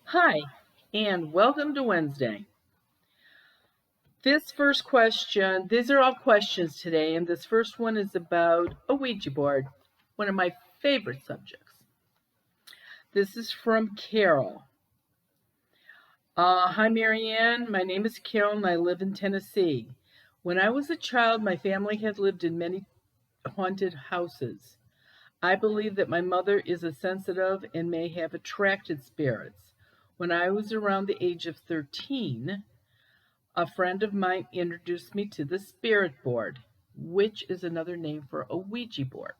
Hi, and welcome to Wednesday. This first question, these are all questions today, and this first one is about a Ouija board, one of my favorite subjects. This is from Carol. Hi, Marianne. My name is Carol, and I live in Tennessee. When I was a child, my family had lived in many haunted houses. I believe that my mother is a sensitive and may have attracted spirits. When I was around the age of 13, a friend of mine introduced me to the spirit board, which is another name for a Ouija board.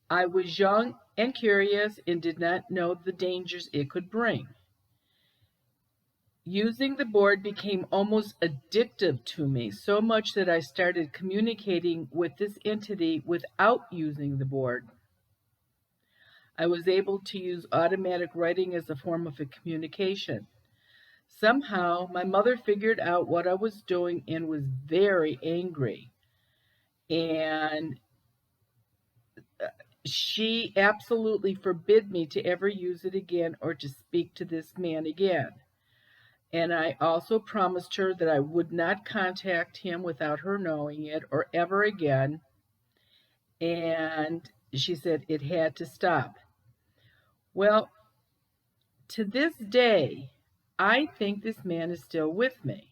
I was young and curious and did not know the dangers it could bring. Using the board became almost addictive to me, so much that I started communicating with this entity without using the board. I was able to use automatic writing as a form of a communication. Somehow, my mother figured out what I was doing and was very angry. And she absolutely forbid me to ever use it again or to speak to this man again. And I also promised her that I would not contact him without her knowing it or ever again. And she said it had to stop. Well, to this day, I think this man is still with me.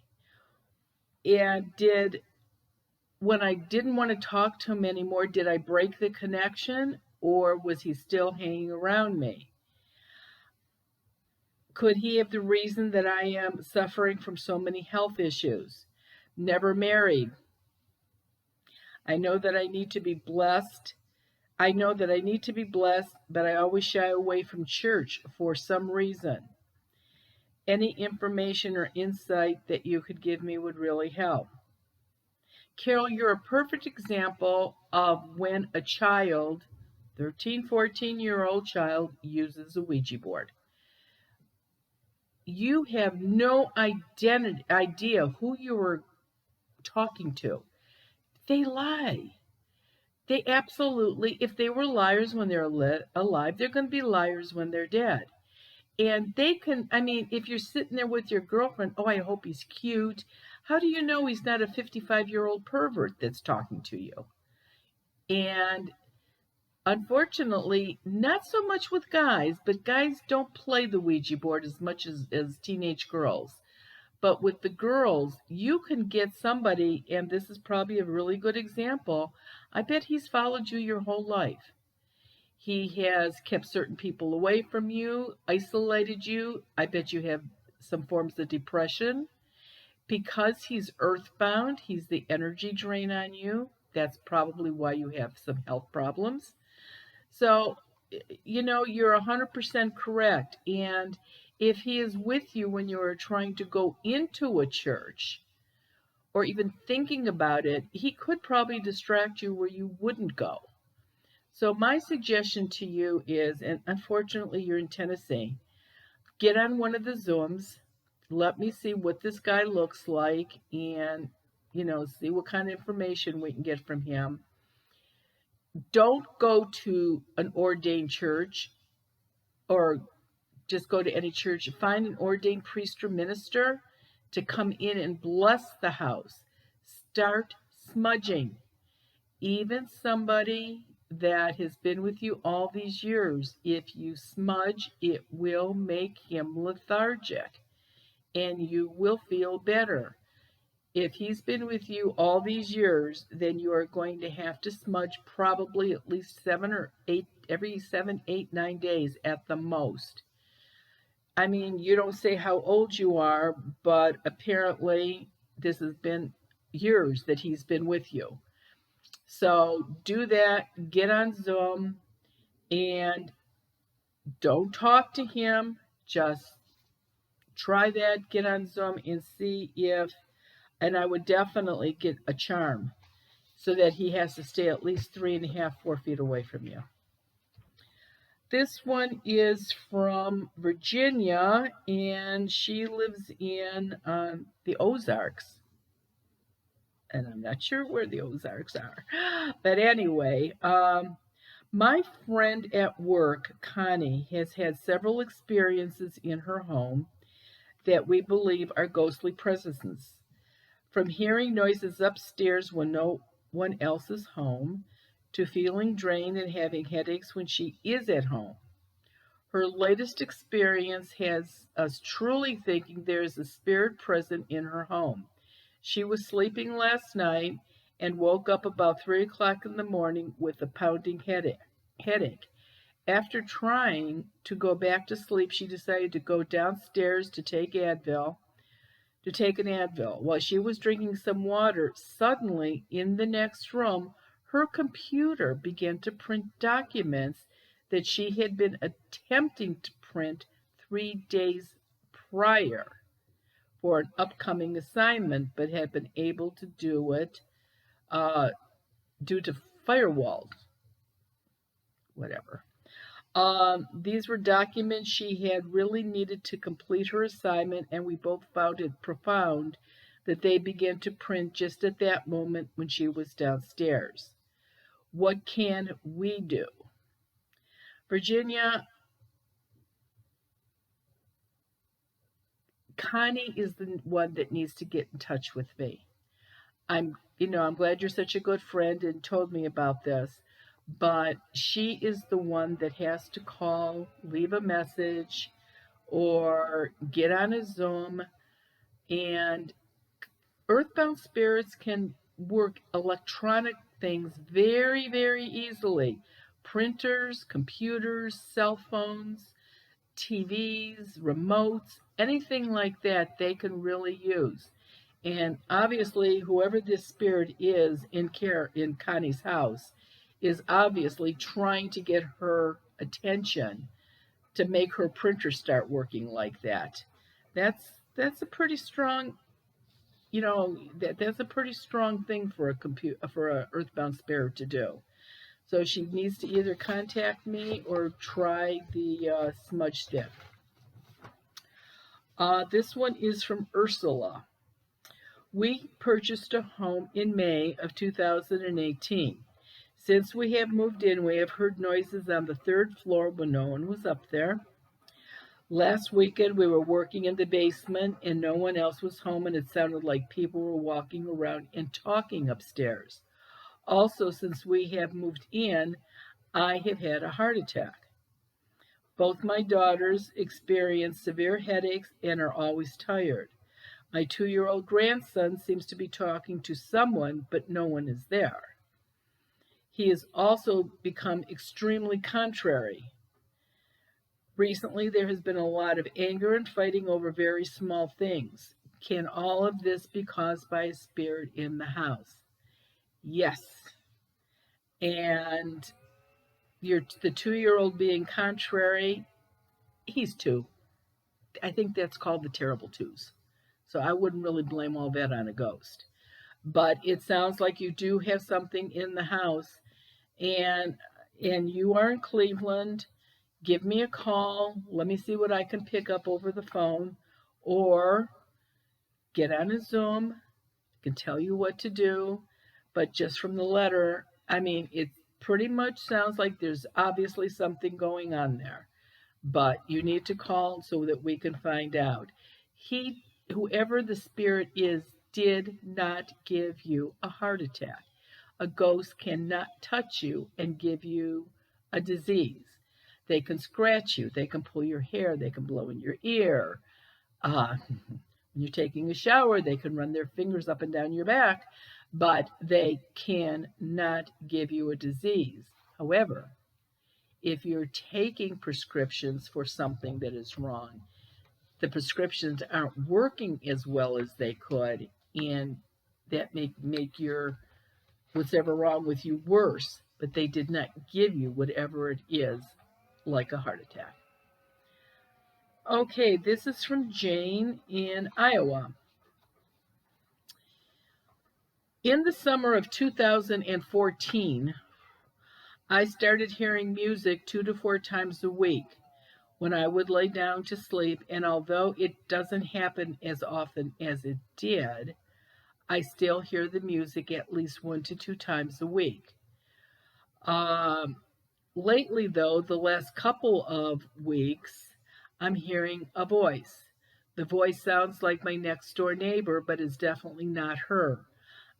And when I didn't want to talk to him anymore, did I break the connection or was he still hanging around me? Could he have the reason that I am suffering from so many health issues? Never married. I know that I need to be blessed. I know that I need to be blessed, but I always shy away from church for some reason. Any information or insight that you could give me would really help. Carol, you're a perfect example of when a child, 13, 14-year-old child, uses a Ouija board. You have no idea who you were talking to. They lie. They absolutely, if they were liars when they're alive, they're going to be liars when they're dead. And they can, I mean, if you're sitting there with your girlfriend, oh, I hope he's cute. How do you know he's not a 55-year-old pervert that's talking to you? And unfortunately, not so much with guys, but guys don't play the Ouija board as much as teenage girls. But with the girls, you can get somebody, and this is probably a really good example. I bet he's followed you your whole life. He has kept certain people away from you, isolated you. I bet you have some forms of depression. Because he's earthbound, he's the energy drain on you. That's probably why you have some health problems. So, you're 100% correct. And if he is with you when you're trying to go into a church or even thinking about it, he could probably distract you where you wouldn't go. So, my suggestion to you is, and unfortunately, you're in Tennessee, get on one of the Zooms. Let me see what this guy looks like and, see what kind of information we can get from him. Don't go to an ordained church or just go to any church. Find an ordained priest or minister to come in and bless the house. Start smudging. Even somebody that has been with you all these years, if you smudge, it will make him lethargic and you will feel better. If he's been with you all these years, then you are going to have to smudge probably at least 7 or 8, every 7, 8, 9 days at the most. I mean, you don't say how old you are, but apparently this has been years that he's been with you. So do that, get on Zoom, and don't talk to him. Just try that, get on Zoom and see if, and I would definitely get a charm so that he has to stay at least 3.5, 4 feet away from you. This one is from Virginia, and she lives in the Ozarks. And I'm not sure where the Ozarks are. But anyway, My friend at work, Connie, has had several experiences in her home that we believe are ghostly presences. From hearing noises upstairs when no one else is home, to feeling drained and having headaches when she is at home. Her latest experience has us truly thinking there is a spirit present in her home. She was sleeping last night and woke up about 3 o'clock in the morning with a pounding headache. After trying to go back to sleep, she decided to go downstairs to take an Advil. While she was drinking some water, suddenly in the next room, her computer began to print documents that she had been attempting to print 3 days prior for an upcoming assignment, but had been able to do it uh, due to firewalls, whatever. These were documents she had really needed to complete her assignment, and we both found it profound that they began to print just at that moment when she was downstairs. What can we do? Virginia, Connie is the one that needs to get in touch with me. I'm glad you're such a good friend and told me about this, but she is the one that has to call, leave a message, or get on a Zoom. And earthbound spirits can work electronic things very, very easily. Printers, computers, cell phones, TVs, remotes, anything like that, they can really use. And obviously, whoever this spirit is in Connie's house is obviously trying to get her attention to make her printer start working like that. That's a pretty strong, that's a pretty strong thing for a earthbound spirit to do. So she needs to either contact me or try the smudge stick. This one is from Ursula. We purchased a home in May of 2018. Since we have moved in, we have heard noises on the third floor when no one was up there. Last weekend, we were working in the basement and no one else was home, and it sounded like people were walking around and talking upstairs. Also, since we have moved in, I have had a heart attack. Both my daughters experience severe headaches and are always tired. My 2-year-old grandson seems to be talking to someone, but no one is there. He has also become extremely contrary. Recently, there has been a lot of anger and fighting over very small things. Can all of this be caused by a spirit in the house? Yes. And the 2-year-old being contrary, he's 2. I think that's called the terrible twos. So I wouldn't really blame all that on a ghost. But it sounds like you do have something in the house, and you are in Cleveland. Give me a call. Let me see what I can pick up over the phone, or get on a Zoom. I can tell you what to do, but just from the letter, I mean, it pretty much sounds like there's obviously something going on there. But you need to call so that we can find out. Whoever the spirit is, did not give you a heart attack. A ghost cannot touch you and give you a disease. They can scratch you, they can pull your hair, they can blow in your ear. When you're taking a shower, they can run their fingers up and down your back, but they cannot give you a disease. However, if you're taking prescriptions for something that is wrong, the prescriptions aren't working as well as they could, and that make your whatever wrong with you worse, but they did not give you whatever it is, like a heart attack. Okay, this is from Jane in Iowa. In the summer of 2014, I started hearing music 2 to 4 times a week when I would lay down to sleep, and although it doesn't happen as often as it did, I still hear the music at least 1 to 2 times a week. Um, Lately, though, the last couple of weeks, I'm hearing a voice. The voice sounds like my next door neighbor, but is definitely not her.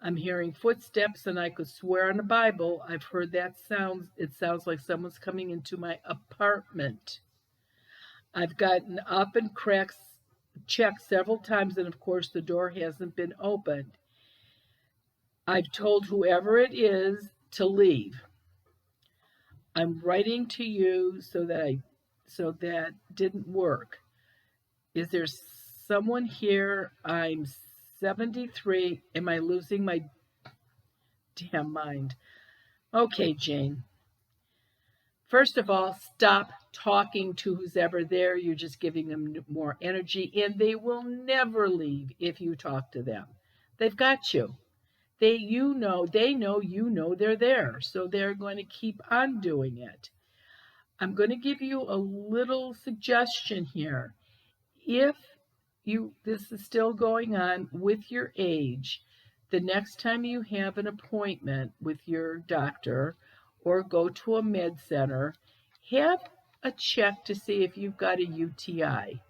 I'm hearing footsteps, and I could swear on the Bible I've heard that sound. It sounds like someone's coming into my apartment. I've gotten up and checked several times, and of course, the door hasn't been opened. I've told whoever it is to leave. I'm writing to you so that didn't work. Is there someone here? I'm 73. Am I losing my damn mind? Okay, Jane. First of all, stop talking to who's ever there. You're just giving them more energy, and they will never leave if you talk to them. They've got you. They know you know they're there, so they're going to keep on doing it. I'm going to give you a little suggestion here. If this is still going on with your age, the next time you have an appointment with your doctor or go to a med center, have a check to see if you've got a UTI.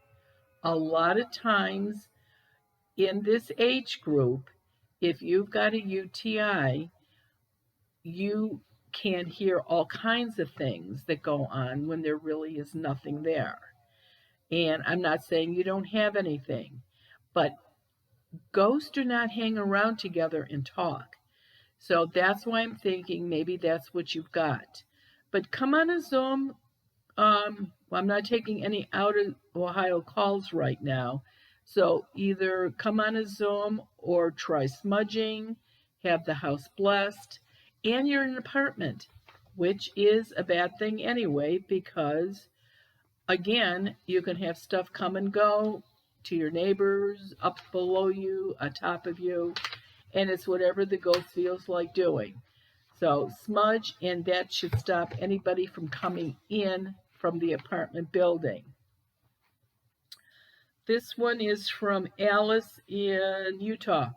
A lot of times in this age group, if you've got a UTI, you can hear all kinds of things that go on when there really is nothing there. And I'm not saying you don't have anything, but ghosts do not hang around together and talk. So that's why I'm thinking maybe that's what you've got. But come on a Zoom. I'm not taking any out of Ohio calls right now. So either come on a Zoom or try smudging, have the house blessed, and you're in an apartment, which is a bad thing anyway, because again, you can have stuff come and go to your neighbors, up below you, on top of you, and it's whatever the ghost feels like doing. So smudge, and that should stop anybody from coming in from the apartment building. This one is from Alice in Utah.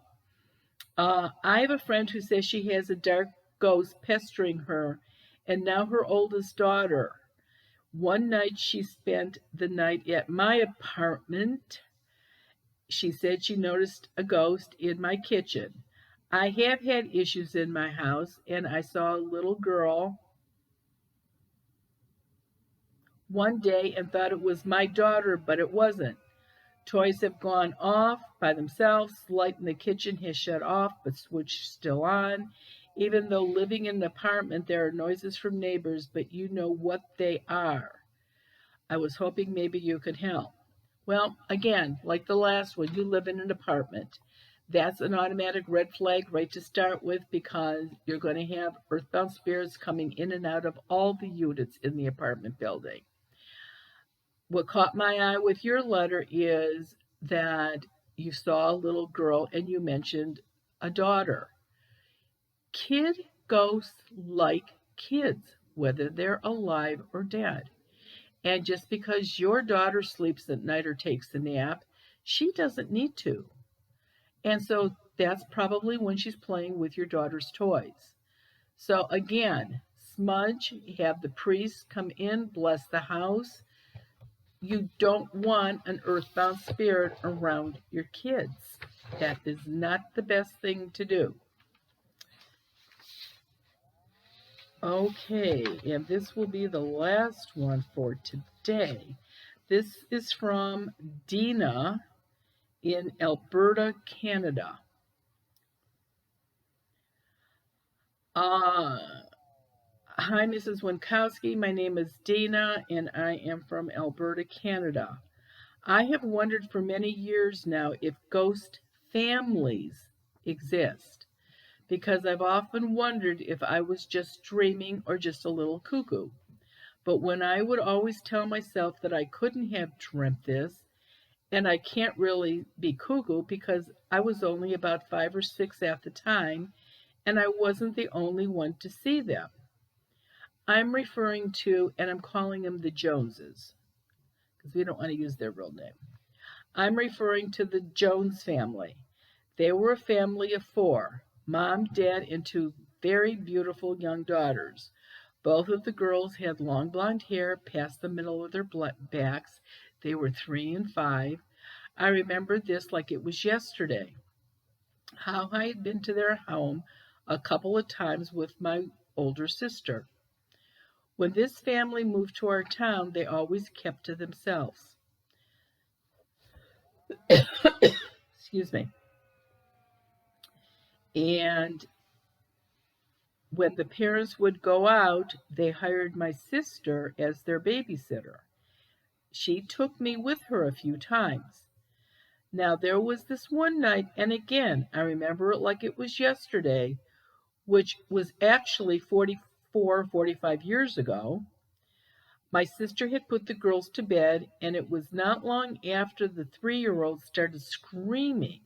I have a friend who says she has a dark ghost pestering her, and now her oldest daughter. One night she spent the night at my apartment. She said she noticed a ghost in my kitchen. I have had issues in my house, and I saw a little girl one day and thought it was my daughter, but it wasn't. Toys have gone off by themselves. Light in the kitchen has shut off, but switch still on. Even though living in an apartment, there are noises from neighbors, but you know what they are. I was hoping maybe you could help. Well, again, like the last one, you live in an apartment. That's an automatic red flag right to start with, because you're going to have earthbound spirits coming in and out of all the units in the apartment building. What caught my eye with your letter is that you saw a little girl and you mentioned a daughter. Kid ghosts like kids, whether they're alive or dead. And just because your daughter sleeps at night or takes a nap, she doesn't need to. And so that's probably when she's playing with your daughter's toys. So again, smudge, have the priest come in, bless the house. You don't want an earthbound spirit around your kids. That is not the best thing to do. Okay, and this will be the last one for today. This is from Dina in Alberta, Canada. Hi, Mrs. Winkowski. My name is Dina, and I am from Alberta, Canada. I have wondered for many years now if ghost families exist, because I've often wondered if I was just dreaming or just a little cuckoo. But when I would always tell myself that I couldn't have dreamt this, and I can't really be cuckoo because I was only about 5 or 6 at the time, and I wasn't the only one to see them. I'm referring to, and I'm calling them the Joneses, because we don't want to use their real name. I'm referring to the Jones family. They were a family of 4, mom, dad, and 2 very beautiful young daughters. Both of the girls had long blonde hair past the middle of their backs. They were 3 and 5. I remembered this like it was yesterday. How I had been to their home a couple of times with my older sister. When this family moved to our town, they always kept to themselves. Excuse me. And when the parents would go out, they hired my sister as their babysitter. She took me with her a few times. Now, there was this one night, and again, I remember it like it was yesterday, which was actually 44, 45 years ago. My sister had put the girls to bed, and it was not long after the 3-year-old started screaming.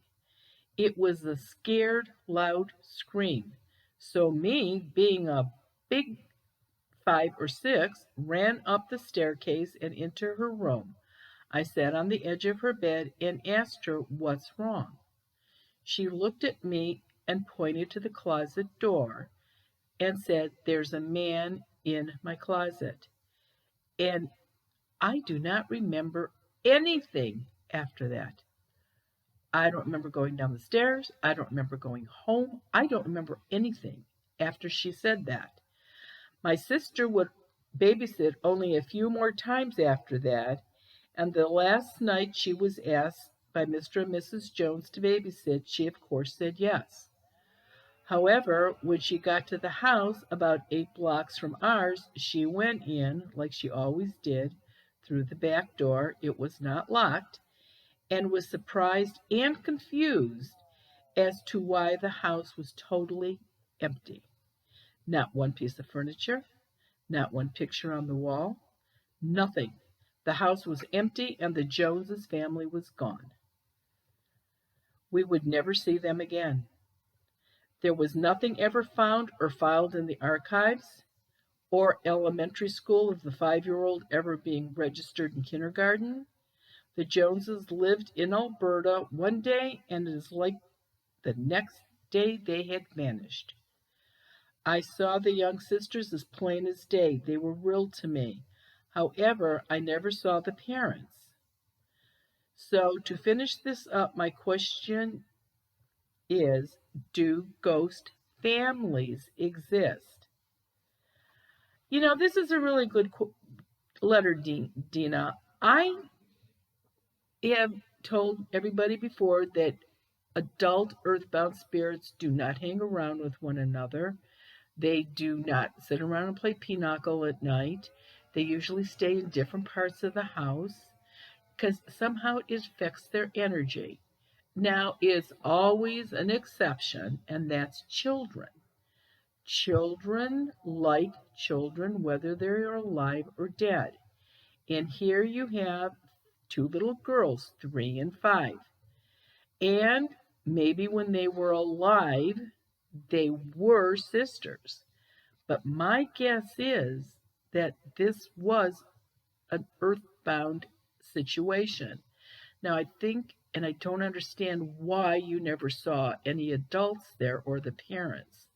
It was a scared, loud scream. So, me, being a big 5 or 6, ran up the staircase and into her room. I sat on the edge of her bed and asked her what's wrong. She looked at me and pointed to the closet door and said, "There's a man in my closet." And I do not remember anything after that. I don't remember going down the stairs. I don't remember going home. I don't remember anything after she said that. My sister would babysit only a few more times after that, and the last night she was asked by Mr. and Mrs. Jones to babysit, she of course said yes. However, when she got to the house about 8 blocks from ours, she went in, like she always did, through the back door. It was not locked, and was surprised and confused as to why the house was totally empty. Not one piece of furniture, not one picture on the wall, nothing. The house was empty and the Joneses family was gone. We would never see them again. There was nothing ever found or filed in the archives, or elementary school of the 5-year-old ever being registered in kindergarten. The Joneses lived in Alberta one day, and it is like the next day they had vanished. I saw the young sisters as plain as day. They were real to me. However, I never saw the parents. So, to finish this up, my question is, do ghost families exist? You know, this is a really good letter, Dina. I have told everybody before that adult earthbound spirits do not hang around with one another. They do not sit around and play pinochle at night. They usually stay in different parts of the house because somehow it affects their energy. Now, is always an exception, and that's children. Children like children, whether they're alive or dead. And here you have 2 little girls, 3 and 5. And maybe when they were alive, they were sisters. But my guess is that this was an earthbound situation. Now, I think, and I don't understand why you never saw any adults there or the parents.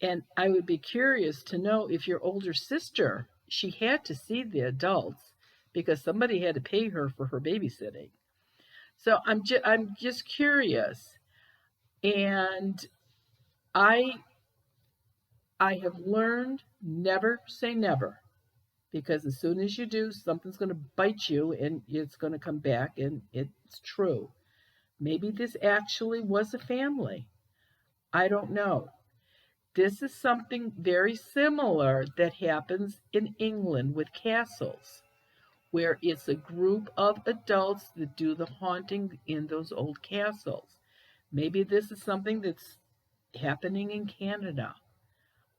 And I would be curious to know if your older sister, she had to see the adults because somebody had to pay her for her babysitting. So I'm just curious, and I I have learned never say never, because as soon as you do, something's going to bite you and it's going to come back, and it's true. Maybe this actually was a family. I don't know. This is something very similar that happens in England with castles, where it's a group of adults that do the haunting in those old castles. Maybe this is something that's happening in Canada.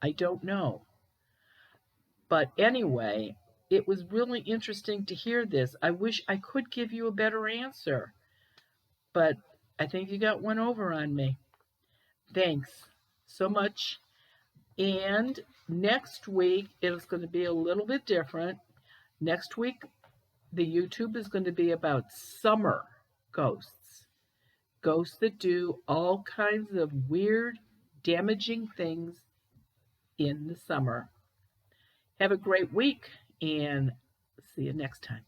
I don't know. But anyway, it was really interesting to hear this. I wish I could give you a better answer, but I think you got one over on me. Thanks so much. And next week, it's going to be a little bit different. Next week, the YouTube is going to be about summer ghosts. Ghosts that do all kinds of weird, damaging things in the summer. Have a great week and see you next time.